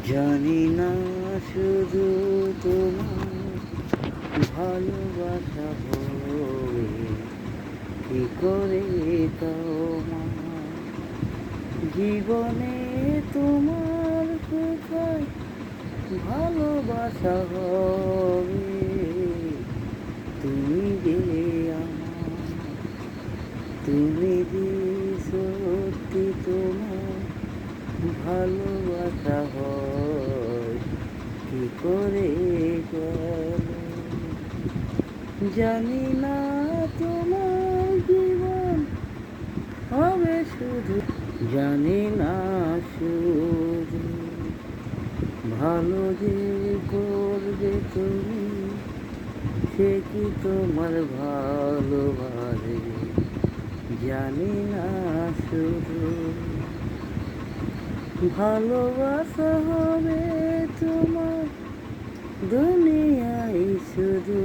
জানি না শুধু তোমার ভালোবাসা হবে কি করে তোমার জীবনে তোমার কোথায় ভালোবাসা হবে তুমি যে আমার তুমি যে সত্যি তোমার ভালোবাসা হয় কি করে গেল জানি না তোমার জীবন হবে শুধু জানি না শুধু ভালো যে করবে তুমি সে কি তোমার ভালোবাসবে জানি না শুধু ভালোবাসা হবে তোমার দুনিয়ায় শুধু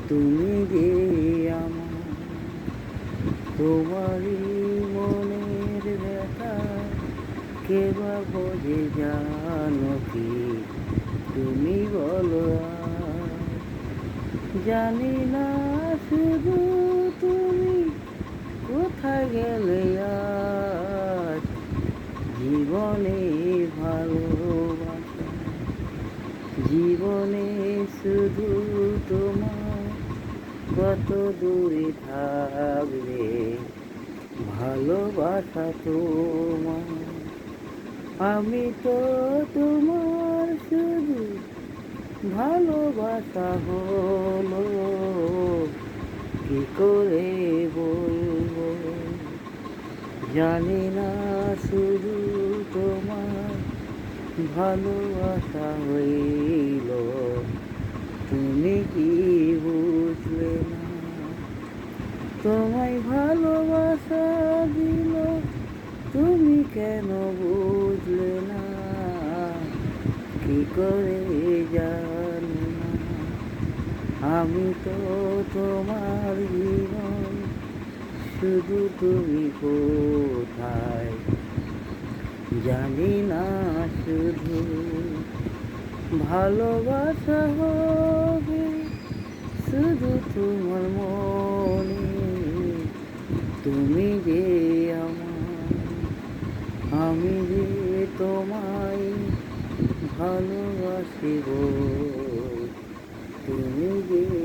তুমি যে আমার তোমারই মনের ব্যথা কে বা বোঝে জানো কি তুমি বলো আর জানি না শুধু তুমি কোথায় গেলে আজ জীবনে ভালোবাসা জীবনে শুধু তোমার কত দূরে থাকবে ভালোবাসা তোমার আমি তো তোমার শুধু ভালোবাসা হলো কি করে বলবো জানি না শুধু তোমার ভালোবাসা হইল তুমি কি বুঝলে না তোমায় ভালোবাসা দিল তুমি কেন বুঝলে না কি করে জানি না আমি তো তোমার জীবন শুধু তুমি কোথায় জানি না শুধু ভালোবাসা হবে শুধু তোমার মনে তুমি যে আমার আমি যে তোমায় ভালোবাসিব তুমি যে